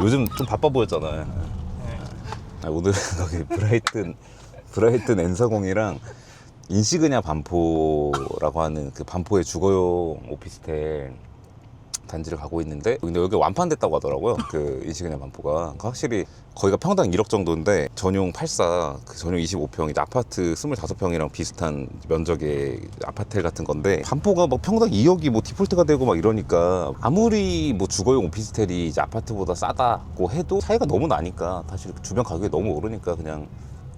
요즘 좀 바빠 보였잖아요. 오늘 거기 브라이튼 N사공이랑 인시그냐 반포라고 하는 그 반포의 주거용 오피스텔 단지를 가고 있는데, 근데 여기 완판됐다고 하더라고요. 그 인시그냐 반포가 확실히 거기가 평당 1억 정도인데 전용 84, 그 전용 25평 이제 아파트 25평이랑 비슷한 면적의 아파트 같은 건데, 반포가 뭐 평당 2억이 뭐 디폴트가 되고 막 이러니까 아무리 뭐 주거용 오피스텔이 이제 아파트보다 싸다고 해도 차이가 너무 나니까, 사실 주변 가격이 너무 오르니까 그냥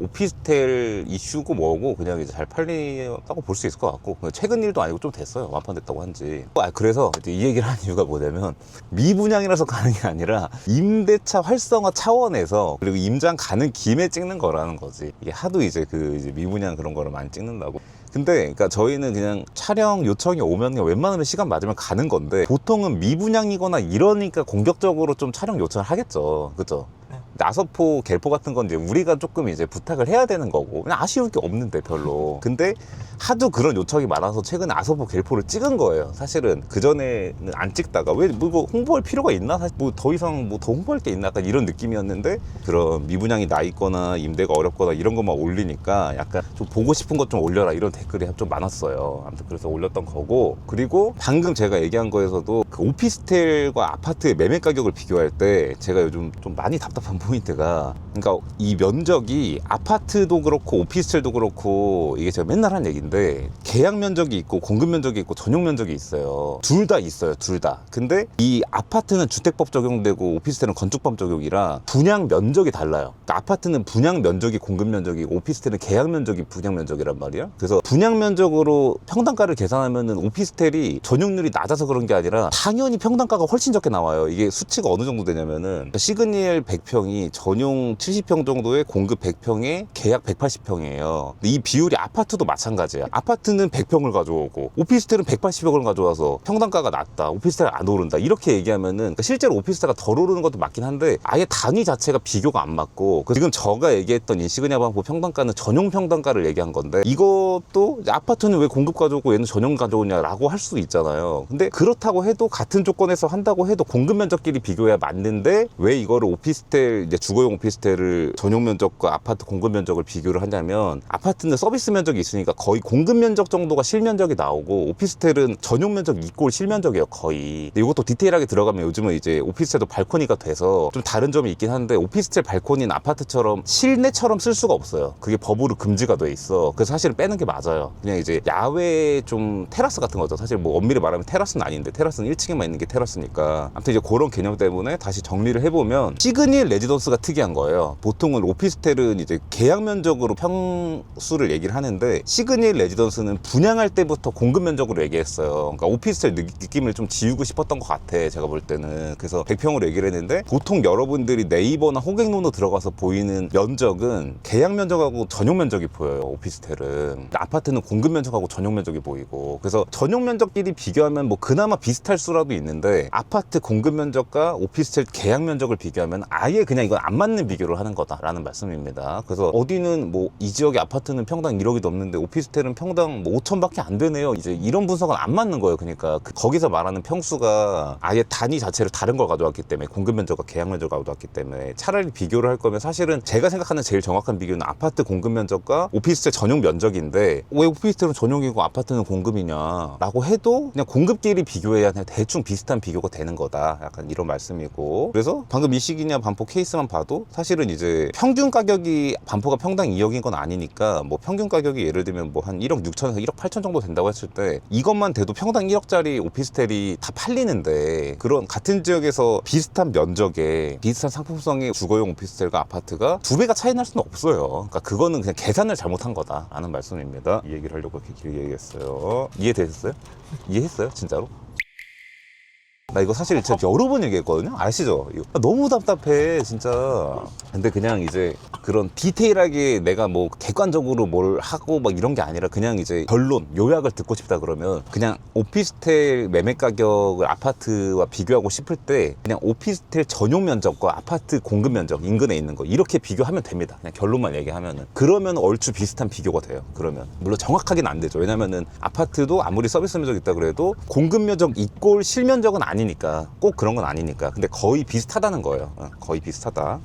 오피스텔 이슈고 뭐고 그냥 이제 잘 팔린다고 볼 수 있을 것 같고, 최근 일도 아니고 좀 됐어요, 완판됐다고 한지. 그래서 이제 이 얘기를 하는 이유가 뭐냐면, 미분양이라서 가는 게 아니라 임대차 활성화 차원에서, 그리고 임장 가는 김에 찍는 거라는 거지. 이게 하도 이제 이제 미분양 그런 거를 많이 찍는다고. 근데 그러니까 저희는 그냥 촬영 요청이 오면 그냥 웬만하면 시간 맞으면 가는 건데, 보통은 미분양이거나 이러니까 공격적으로 좀 촬영 요청을 하겠죠, 그죠? 나서포, 갤포 같은 건 이제 우리가 조금 이제 부탁을 해야 되는 거고, 그냥 아쉬울 게 없는데 별로. 근데 하도 그런 요청이 많아서 최근에 아서포, 갤포를 찍은 거예요. 사실은 그전에는 안 찍다가 왜 뭐 홍보할 필요가 있나? 사실 뭐 더 이상 뭐 더 홍보할 게 있나? 약간 이런 느낌이었는데, 그런 미분양이 나 있거나 임대가 어렵거나 이런 것만 올리니까 약간 좀 보고 싶은 것 좀 올려라 이런 댓글이 좀 많았어요. 아무튼 그래서 올렸던 거고, 그리고 방금 제가 얘기한 거에서도 그 오피스텔과 아파트의 매매 가격을 비교할 때 제가 요즘 좀 많이 답답한 포인트가, 그러니까 이 면적이 아파트도 그렇고 오피스텔도 그렇고, 이게 제가 맨날 하는 얘기인데, 계약 면적이 있고 공급 면적이 있고 전용 면적이 있어요. 둘 다 있어요, 둘 다. 근데 이 아파트는 주택법 적용되고 오피스텔은 건축법 적용이라 분양 면적이 달라요. 그러니까 아파트는 분양 면적이 공급 면적이고 오피스텔은 계약 면적이 분양 면적이란 말이야. 그래서 분양 면적으로 평당가를 계산하면은 오피스텔이 전용률이 낮아서 그런 게 아니라 당연히 평당가가 훨씬 적게 나와요. 이게 수치가 어느 정도 되냐면은, 시그니엘 100평이 전용 70평 정도에 공급 100평에 계약 180평이에요. 이 비율이 아파트도 마찬가지야. 아파트는 100평을 가져오고 오피스텔은 180평을 가져와서 평당가가 낮다, 오피스텔 안 오른다, 이렇게 얘기하면은, 그러니까 실제로 오피스텔가 덜 오르는 것도 맞긴 한데 아예 단위 자체가 비교가 안 맞고, 지금 저가 얘기했던 인시그냐 반포 평당가는 전용 평당가를 얘기한 건데, 이것도 아파트는 왜 공급 가져오고 얘는 전용 가져오냐라고 할 수 있잖아요. 근데 그렇다고 해도 같은 조건에서 한다고 해도 공급 면적끼리 비교해야 맞는데, 왜 이거를 오피스텔, 이제 주거용 오피스텔을 전용 면적과 아파트 공급 면적을 비교를 하냐면, 아파트는 서비스 면적이 있으니까 거의 공급 면적 정도가 실면적이 나오고, 오피스텔은 전용 면적 이꼴 실면적이에요, 거의. 근데 이것도 디테일하게 들어가면 요즘은 이제 오피스텔도 발코니가 돼서 좀 다른 점이 있긴 한데, 오피스텔 발코니는 아파트처럼 실내처럼 쓸 수가 없어요. 그게 법으로 금지가 돼 있어. 그래서 사실 빼는 게 맞아요. 그냥 이제 야외 좀 테라스 같은 거죠. 사실 뭐 엄밀히 말하면 테라스는 아닌데, 테라스는 1층에만 있는 게 테라스니까. 아무튼 이제 그런 개념 때문에 다시 정리를 해보면, 시그니엘 레지던스가 특이한 거예요. 보통은 오피스텔은 이제 계약 면적으로 평수를 얘기를 하는데, 시그니엘 레지던스는 분양할 때부터 공급 면적으로 얘기했어요. 그러니까 오피스텔 느낌을 좀 지우고 싶었던 것 같아, 제가 볼 때는. 그래서 100평으로 얘기를 했는데, 보통 여러분들이 네이버나 호갱노노 들어가서 보이는 면적은 계약 면적하고 전용 면적이 보여요, 오피스텔은. 아파트는 공급 면적하고 전용 면적이 보이고. 그래서 전용 면적끼리 비교하면 뭐 그나마 비슷할 수라도 있는데, 아파트 공급 면적과 오피스텔 계약 면적을 비교하면 아예 그냥 이건 안 맞는 비교를 하는 거다라는 말씀입니다. 그래서 어디는 뭐 이 지역의 아파트는 평당 1억이 넘는데 오피스텔은 평당 뭐 5천밖에 안 되네요, 이제 이런 분석은 안 맞는 거예요. 그러니까 거기서 말하는 평수가 아예 단위 자체를 다른 걸 가져왔기 때문에, 공급 면적과 계약 면적을 가져왔기 때문에, 차라리 비교를 할 거면 사실은 제가 생각하는 제일 정확한 비교는 아파트 공급 면적과 오피스텔 전용 면적인데, 왜 오피스텔은 전용이고 아파트는 공급이냐라고 해도 그냥 공급끼리 비교해야 그냥 대충 비슷한 비교가 되는 거다, 약간 이런 말씀이고. 그래서 방금 인시그냐 반포 케이스만 봐도 사실은 이제 평균 가격이 반포가 평당 2억인 건 아니니까, 뭐 평균 가격이 예를 들면 뭐 한 1억 6천에서 1억 8천 정도 된다고 했을 때, 이것만 돼도 평당 1억짜리 오피스텔이 다 팔리는데, 그런 같은 지역에서 비슷한 면적에 비슷한 상품성의 주거용 오피스텔과 아파트가 2배가 차이 날 수는 없어요. 그러니까 그거는 그냥 계산을 잘못한 거다라는 말씀입니다. 이 얘기를 하려고 이렇게 길게 얘기했어요. 이해되셨어요? 이해했어요, 진짜로? 나 이거 사실 진짜 여러 번 얘기했거든요. 아시죠? 이거 너무 답답해 진짜. 근데 그냥 이제 그런 디테일하게 내가 뭐 객관적으로 뭘 하고 막 이런 게 아니라 그냥 이제 결론, 요약을 듣고 싶다 그러면 그냥 오피스텔 매매 가격을 아파트와 비교하고 싶을 때 그냥 오피스텔 전용 면적과 아파트 공급 면적 인근에 있는 거 이렇게 비교하면 됩니다. 그냥 결론만 얘기하면은. 그러면 얼추 비슷한 비교가 돼요. 그러면 물론 정확하게는 안 되죠. 왜냐면은 아파트도 아무리 서비스 면적 있다 그래도 공급 면적 이꼴 실면적은 아니니까, 꼭 그런 건 아니니까. 근데 거의 비슷하다는 거예요. 거의 비슷하다.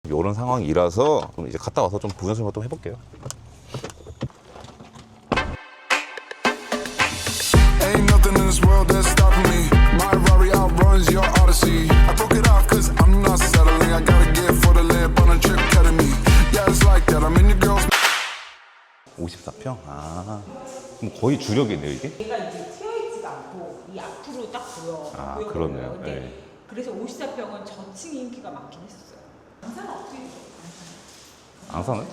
이런 상황이라서 좀 이제 갔다 와서 좀 부연 설명 좀 해볼게요. Ain't nothing in this world that's stopping me. My Rari outruns your Odyssey. I broke it off cause I'm not settling. I gotta get for the lamp on a trip cutting me. Yeah, it's like that. I'm in your girl's. 54평? 아, 그럼 거의 주력이네요 이게? 얘가 이제 튀어있지가 않고 이 앞으로 딱 아, 보여. 그러네요. 근데 네. 그래서 54평은 저층 인기가 많긴 했었어요. 안산은 어떻게 돼요? 앙산은?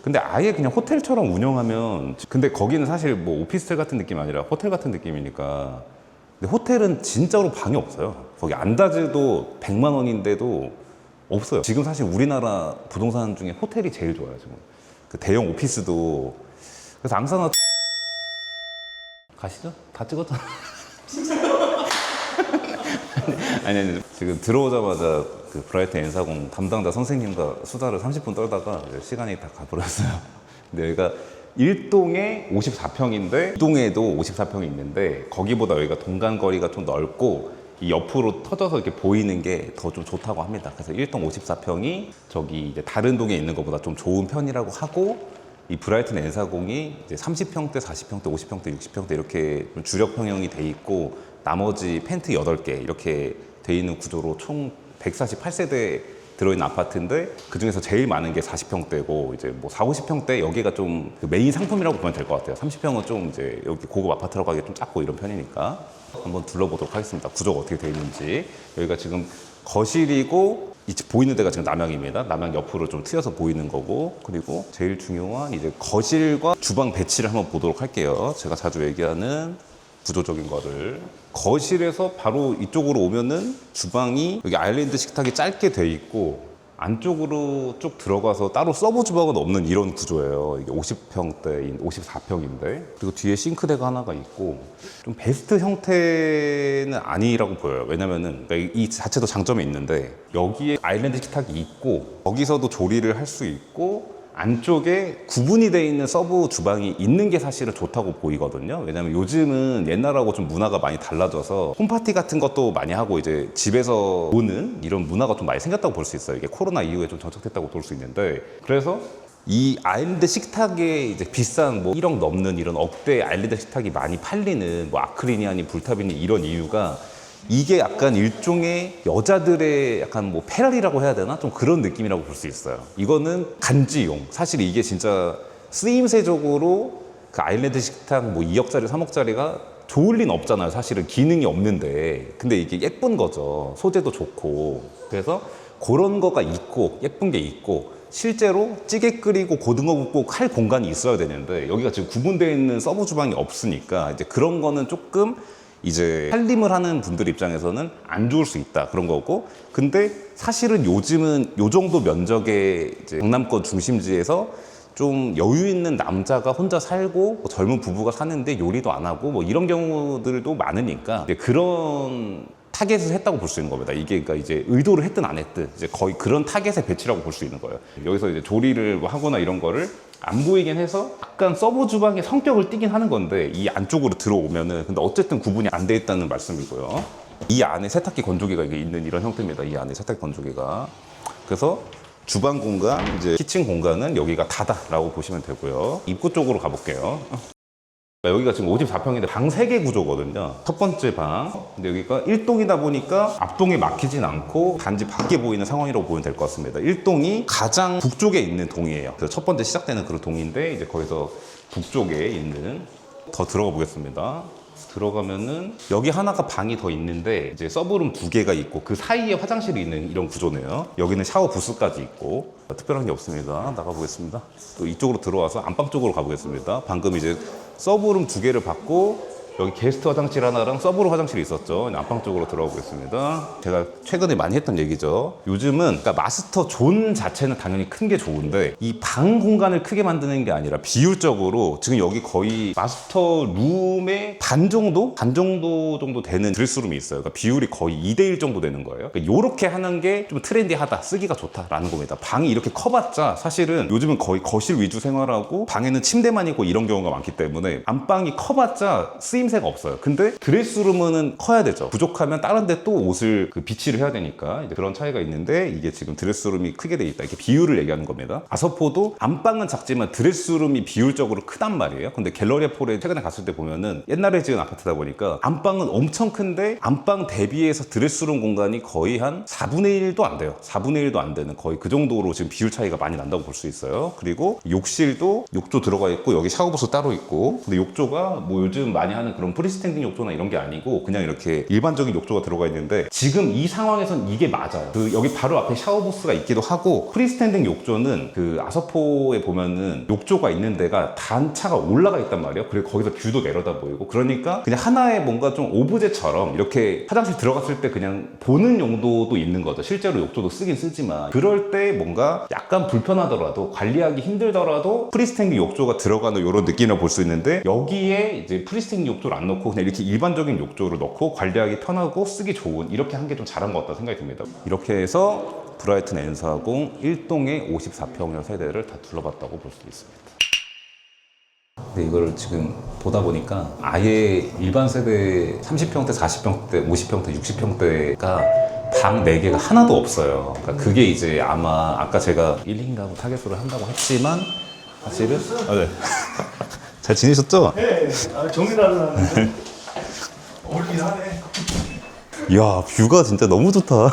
근데 아예 그냥 호텔처럼 운영하면, 근데 거기는 사실 뭐 오피스텔 같은 느낌이 아니라 호텔 같은 느낌이니까. 근데 호텔은 진짜로 방이 없어요. 거기 안다즈도 100만 원인데도 없어요. 지금 사실 우리나라 부동산 중에 호텔이 제일 좋아요 지금. 그 대형 오피스도. 그래서 앙산은 가시죠? 다 찍었잖아. 아니 지금 들어오자마자 그 브라이트 N사공 담당자 선생님과 수다를 30분 떨다가 이제 시간이 다 가버렸어요. 근데 여기가 1동에 54평인데 2동에도 54평이 있는데 거기보다 여기가 동간거리가 좀 넓고 이 옆으로 터져서 이렇게 보이는 게 더 좀 좋다고 합니다. 그래서 1동 54평이 저기 이제 다른 동에 있는 것보다 좀 좋은 편이라고 하고, 이 브라이튼 N사공이 이제 30평대, 40평대, 50평대, 60평대 이렇게 좀 주력 평형이 돼 있고 나머지 펜트 8개 이렇게 돼 있는 구조로 총 148세대 들어있는 아파트인데 그 중에서 제일 많은 게 40평대고 이제 뭐 40, 50평대 여기가 좀 그 메인 상품이라고 보면 될 것 같아요. 30평은 좀 이제 여기 고급 아파트라고 하기 좀 작고 이런 편이니까 한번 둘러보도록 하겠습니다. 구조가 어떻게 되어 있는지. 여기가 지금 거실이고 이 보이는 데가 지금 남향입니다. 남향 옆으로 좀 트여서 보이는 거고, 그리고 제일 중요한 이제 거실과 주방 배치를 한번 보도록 할게요. 제가 자주 얘기하는 구조적인 거를. 거실에서 바로 이쪽으로 오면은 주방이 여기 아일랜드 식탁이 짧게 돼 있고 안쪽으로 쭉 들어가서 따로 서브 주방은 없는 이런 구조예요. 이게 50평대인 54평인데, 그리고 뒤에 싱크대가 하나가 있고 좀 베스트 형태는 아니라고 보여요. 왜냐면은 이 자체도 장점이 있는데 여기에 아일랜드 식탁이 있고 거기서도 조리를 할 수 있고 안쪽에 구분이 되어 있는 서브 주방이 있는 게 사실은 좋다고 보이거든요. 왜냐면 요즘은 옛날하고 좀 문화가 많이 달라져서 홈파티 같은 것도 많이 하고 이제 집에서 노는 이런 문화가 좀 많이 생겼다고 볼 수 있어요. 이게 코로나 이후에 좀 정착됐다고 볼 수 있는데, 그래서 이 아일랜드 식탁에 이제 비싼 뭐 1억 넘는 이런 억대 아일랜드 식탁이 많이 팔리는 뭐 아크리니아니 불타비니 이런 이유가 이게 약간 일종의 여자들의 약간 뭐 페라리라고 해야 되나? 좀 그런 느낌이라고 볼 수 있어요. 이거는 간지용. 사실 이게 진짜 쓰임새적으로 그 아일랜드 식탁 뭐 2억짜리, 3억짜리가 좋을 리는 없잖아요. 사실은 기능이 없는데. 근데 이게 예쁜 거죠. 소재도 좋고. 그래서 그런 거가 있고, 예쁜 게 있고, 실제로 찌개 끓이고 고등어 굽고 할 공간이 있어야 되는데 여기가 지금 구분되어 있는 서브 주방이 없으니까 이제 그런 거는 조금 이제 살림을 하는 분들 입장에서는 안 좋을 수 있다 그런 거고, 근데 사실은 요즘은 요 정도 면적의 이제 강남권 중심지에서 좀 여유 있는 남자가 혼자 살고 뭐 젊은 부부가 사는데 요리도 안 하고 뭐 이런 경우들도 많으니까 이제 그런 타겟을 했다고 볼 수 있는 겁니다. 이게 그러니까 이제 의도를 했든 안 했든 이제 거의 그런 타겟의 배치라고 볼 수 있는 거예요. 여기서 이제 조리를 뭐 하거나 이런 거를 안 보이긴 해서 약간 서브 주방의 성격을 띠긴 하는 건데 이 안쪽으로 들어오면은 근데 어쨌든 구분이 안 돼 있다는 말씀이고요. 이 안에 세탁기 건조기가 있는 이런 형태입니다. 이 안에 세탁기 건조기가. 그래서 주방 공간, 이제 키친 공간은 여기가 다다라고 보시면 되고요. 입구 쪽으로 가볼게요. 여기가 지금 54평인데 방 3개 구조거든요. 첫 번째 방. 근데 여기가 1동이다 보니까 앞동에 막히진 않고 단지 밖에 보이는 상황이라고 보면 될 것 같습니다. 1동이 가장 북쪽에 있는 동이에요. 그래서 첫 번째 시작되는 그런 동인데 이제 거기서 북쪽에 있는 더 들어가 보겠습니다. 들어가면은 여기 하나가 방이 더 있는데 이제 서브룸 2개가 있고 그 사이에 화장실이 있는 이런 구조네요. 여기는 샤워 부스까지 있고 특별한 게 없습니다. 나가 보겠습니다. 또 이쪽으로 들어와서 안방 쪽으로 가보겠습니다. 방금 이제 서브룸 2개를 받고 여기 게스트 화장실 하나랑 서브로 화장실이 있었죠. 안방 쪽으로 들어가 보겠습니다. 제가 최근에 많이 했던 얘기죠. 요즘은 그러니까 마스터 존 자체는 당연히 큰 게 좋은데 이 방 공간을 크게 만드는 게 아니라 비율적으로 지금 여기 거의 마스터 룸의 반 정도 정도 되는 드레스룸이 있어요. 그러니까 비율이 거의 2대1 정도 되는 거예요. 그러니까 이렇게 하는 게 좀 트렌디하다, 쓰기가 좋다라는 겁니다. 방이 이렇게 커봤자 사실은 요즘은 거의 거실 위주 생활하고 방에는 침대만 있고 이런 경우가 많기 때문에 안방이 커봤자 쓰임새가 없어요. 근데 드레스룸은 커야 되죠. 부족하면 다른 데 또 옷을 비치를 해야 되니까 이제 그런 차이가 있는데 이게 지금 드레스룸이 크게 돼 있다. 이렇게 비율을 얘기하는 겁니다. 아서포도 안방은 작지만 드레스룸이 비율적으로 크단 말이에요. 근데 갤러리아 폴에 최근에 갔을 때 보면은 옛날에 지은 아파트다 보니까 안방은 엄청 큰데 안방 대비해서 드레스룸 공간이 거의 한 4분의 1도 안 돼요. 4분의 1도 안 되는 거의 그 정도로 지금 비율 차이가 많이 난다고 볼 수 있어요. 그리고 욕실도 욕조 들어가 있고 여기 샤워부스 따로 있고 근데 욕조가 뭐 요즘 많이 하는 그런 프리스탠딩 욕조나 이런 게 아니고 그냥 이렇게 일반적인 욕조가 들어가 있는데 지금 이 상황에선 이게 맞아요. 여기 바로 앞에 샤워부스가 있기도 하고 프리스탠딩 욕조는 아서포에 보면은 욕조가 있는 데가 단차가 올라가 있단 말이에요. 그리고 거기서 뷰도 내려다 보이고 그러니까 그냥 하나의 뭔가 좀 오브제처럼 이렇게 화장실 들어갔을 때 그냥 보는 용도도 있는 거죠. 실제로 욕조도 쓰긴 쓰지만 그럴 때 뭔가 약간 불편하더라도 관리하기 힘들더라도 프리스탠딩 욕조가 들어가는 이런 느낌을 볼 수 있는데 여기에 이제 프리스탠딩 욕조를 안 넣고 그냥 이렇게 일반적인 욕조를 넣고 관리하기 편하고 쓰기 좋은 이렇게 한 게 좀 잘한 것 같다 생각이 듭니다. 이렇게 해서 브라이튼 N40 1동의 54평형 세대를 다 둘러봤다고 볼 수 있습니다. 근데 이거를 지금 보다 보니까 아예 일반 세대 30평대, 40평대, 50평대, 60평대가 방 4개가 하나도 없어요. 그러니까 그게 이제 아마 아까 제가 1인가구 타겟으로 한다고 했지만 사실은 네. 잘 지내셨죠? 네, 정리를 하는데 어울리긴 하네. 이야 뷰가 진짜 너무 좋다.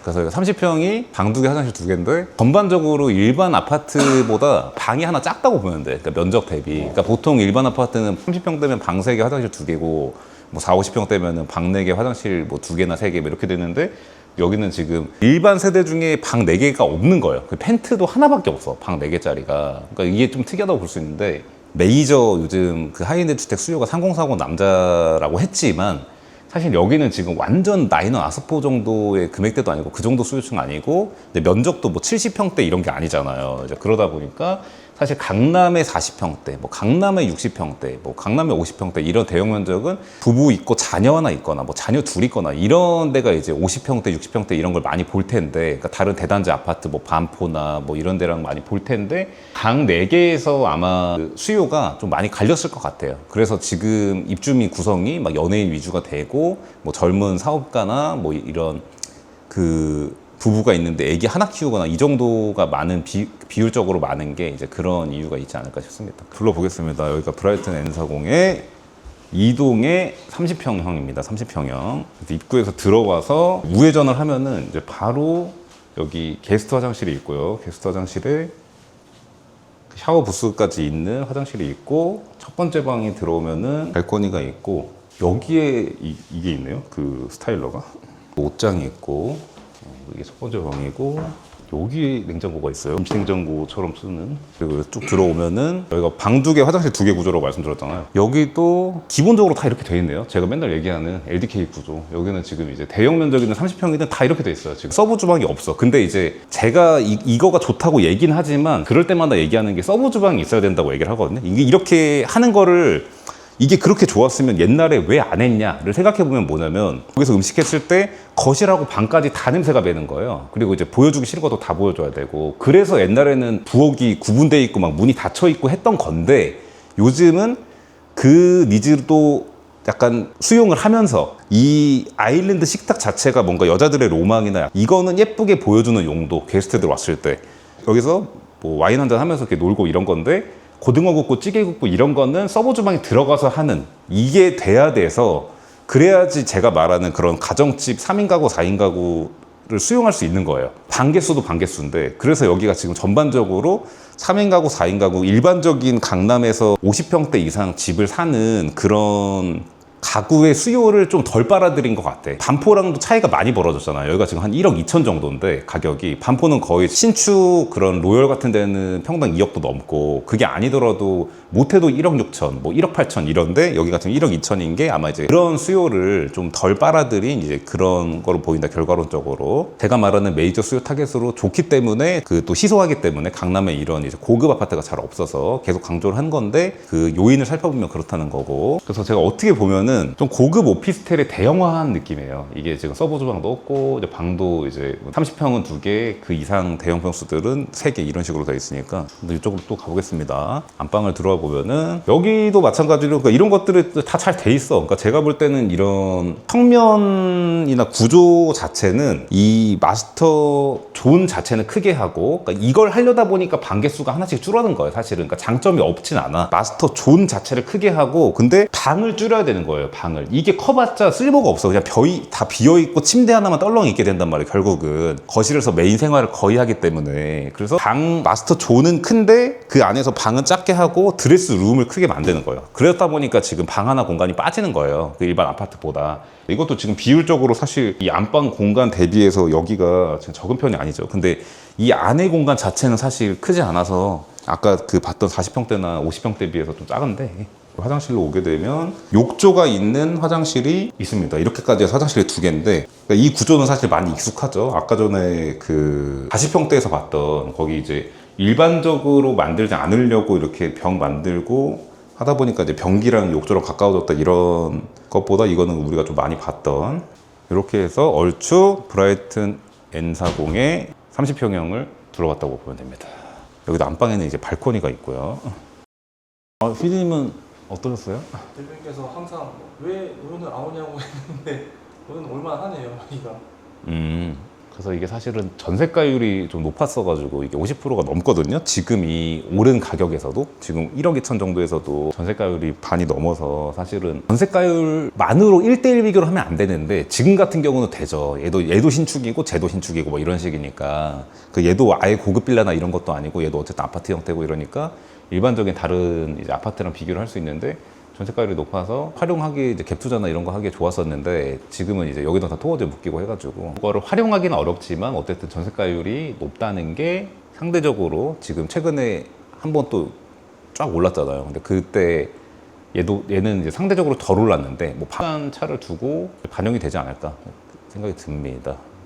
그래서 여기가 30평이 방 2개, 화장실 2개인데 전반적으로 일반 아파트보다 방이 하나 작다고 보면 돼. 그러니까 면적 대비. 그러니까 보통 일반 아파트는 30평 되면 방 3개, 화장실 2개고 뭐 4, 50평 되면 방 4개, 화장실 뭐 2개나 3개 뭐 이렇게 되는데 여기는 지금 일반 세대 중에 방 4개가 없는 거예요. 그 펜트도 하나밖에 없어. 방 4개짜리가. 그러니까 이게 좀 특이하다고 볼 수 있는데 메이저 요즘 하이엔드 주택 수요가 3040 남자라고 했지만 사실 여기는 지금 완전 나이는 아스포 정도의 금액대도 아니고 그 정도 수요층 아니고 근데 면적도 뭐 70평대 이런 게 아니잖아요. 이제 그러다 보니까 사실 강남의 40평대, 뭐 강남의 60평대, 뭐 강남의 50평대 이런 대형 면적은 부부 있고 자녀 하나 있거나 뭐 자녀 둘 있거나 이런 데가 이제 50평대, 60평대 이런 걸 많이 볼 텐데 그러니까 다른 대단지 아파트 뭐 반포나 뭐 이런 데랑 많이 볼 텐데 방 4개에서 아마 그 수요가 좀 많이 갈렸을 것 같아요. 그래서 지금 입주민 구성이 막 연예인 위주가 되고 뭐 젊은 사업가나 뭐 이런 부부가 있는데 애기 하나 키우거나 이 정도가 많은 비율적으로 많은 게 이제 그런 이유가 있지 않을까 싶습니다. 불러보겠습니다. 여기가 브라이튼 N40의 2동의 30평형입니다. 30평형. 입구에서 들어와서 우회전을 하면은 이제 바로 여기 게스트 화장실이 있고요. 게스트 화장실에 샤워 부스까지 있는 화장실이 있고 첫 번째 방에 들어오면은 발코니가 있고 여기에 이게 있네요. 그 스타일러가 옷장이 있고 이게 첫 번째 방이고 여기 냉장고가 있어요. 김치 냉장고처럼 쓰는. 그리고 쭉 들어오면은 여기가 방 2개, 화장실 2개 구조라고 말씀드렸잖아요. 여기도 기본적으로 다 이렇게 돼 있네요. 제가 맨날 얘기하는 LDK 구조. 여기는 지금 이제 대형 면적이든 30평이든 다 이렇게 돼 있어요. 지금 서브 주방이 없어. 근데 이제 제가 이거가 좋다고 얘기는 하지만 그럴 때마다 얘기하는 게 서브 주방이 있어야 된다고 얘기를 하거든요. 이게 이렇게 하는 거를 이게 그렇게 좋았으면 옛날에 왜 안 했냐를 생각해보면 뭐냐면 거기서 음식했을 때 거실하고 방까지 다 냄새가 배는 거예요. 그리고 이제 보여주기 싫은 것도 다 보여줘야 되고 그래서 옛날에는 부엌이 구분되어 있고 막 문이 닫혀 있고 했던 건데 요즘은 그 니즈도 약간 수용을 하면서 이 아일랜드 식탁 자체가 뭔가 여자들의 로망이나 이거는 예쁘게 보여주는 용도 게스트들 왔을 때 여기서 뭐 와인 한잔 하면서 이렇게 놀고 이런 건데 고등어 굽고 찌개 굽고 이런 거는 서브 주방에 들어가서 하는 이게 돼야 돼서 그래야지 제가 말하는 그런 가정집 3인 가구 4인 가구를 수용할 수 있는 거예요. 방개수도 방개수인데 그래서 여기가 지금 전반적으로 3인 가구 4인 가구 일반적인 강남에서 50평대 이상 집을 사는 그런 가구의 수요를 좀 덜 빨아들인 것 같아. 반포랑도 차이가 많이 벌어졌잖아요. 여기가 지금 한 1억 2천 정도인데 가격이, 반포는 거의 신축 그런 로열 같은 데는 평당 2억도 넘고, 그게 아니더라도 못해도 1억 6천, 뭐 1억 8천 이런데 여기가 지금 1억 2천인 게 아마 이제 그런 수요를 좀 덜 빨아들인 이제 그런 거로 보인다, 결과론적으로. 제가 말하는 메이저 수요 타겟으로 좋기 때문에, 그 또 희소하기 때문에 강남에 이런 이제 고급 아파트가 잘 없어서 계속 강조를 한 건데, 그 요인을 살펴보면 그렇다는 거고. 그래서 제가 어떻게 보면은 좀 고급 오피스텔의 대형화한 느낌이에요. 이게 지금 서브 주방도 없고, 이제 방도 이제 30평은 2개, 그 이상 대형 평수들은 3개 이런 식으로 되어 있으니까. 근데 이쪽으로 또 가보겠습니다. 안방을 들어와 보면은 여기도 마찬가지로 그러니까 이런 것들이 다 잘 돼 있어. 그러니까 제가 볼 때는 이런 평면이나 구조 자체는 이 마스터 존 자체는 크게 하고, 그러니까 이걸 하려다 보니까 방 개수가 하나씩 줄어든 거예요, 사실은. 그러니까 장점이 없진 않아. 마스터 존 자체를 크게 하고, 근데 방을 줄여야 되는 거예요, 방을. 이게 커봤자 쓸모가 없어. 그냥 벽이 다 비어있고 침대 하나만 떨렁 있게 된단 말이에요, 결국은. 거실에서 메인 생활을 거의 하기 때문에. 그래서 방 마스터 존은 큰데 그 안에서 방은 작게 하고 드레스 룸을 크게 만드는 거예요. 그러다 보니까 지금 방 하나 공간이 빠지는 거예요, 그 일반 아파트보다. 이것도 지금 비율적으로 사실 이 안방 공간 대비해서 여기가 지금 적은 편이 아니죠. 근데 이 안의 공간 자체는 사실 크지 않아서 아까 그 봤던 40평대나 50평대 비해서 좀 작은데, 화장실로 오게 되면 욕조가 있는 화장실이 있습니다. 이렇게까지 해서 화장실이 2개인데, 그러니까 이 구조는 사실 많이 익숙하죠. 아까 전에 그 40평대에서 봤던 거기 이제 일반적으로 만들지 않으려고 이렇게 병 만들고 하다 보니까 이제 변기랑 욕조랑 가까워졌다, 이런 것보다 이거는 우리가 좀 많이 봤던, 이렇게 해서 얼추 브라이튼 N40의 30평형을 들어갔다고 보면 됩니다. 여기도 안방에는 이제 발코니가 있고요. 피디님은 어떠셨어요? 대표님께서 항상 왜 오늘 안 오냐고 했는데 오늘 올만 하네요, 여기가. 그래서 이게 사실은 전세가율이 좀 높았어가지고 이게 50%가 넘거든요. 지금 이 오른 가격에서도, 지금 1억 2천 정도에서도 전세가율이 반이 넘어서, 사실은 전세가율만으로 1대1 비교를 하면 안 되는데 지금 같은 경우는 되죠. 얘도 신축이고 쟤도 신축이고 뭐 이런 식이니까. 그 얘도 아예 고급 빌라나 이런 것도 아니고 얘도 어쨌든 아파트 형태고 이러니까 일반적인 다른 이제 아파트랑 비교를 할 수 있는데, 전세가율이 높아서 활용하기, 이제 갭 투자나 이런 거 하기에 좋았었는데 지금은 이제 여기다 다 토어제 묶이고 해가지고 그거를 활용하기는 어렵지만 어쨌든 전세가율이 높다는 게 상대적으로 지금 최근에 한번 또 쫙 올랐잖아요. 근데 그때 얘는 이제 상대적으로 덜 올랐는데 뭐 파란 차를 두고 반영이 되지 않을까 생각이 듭니다.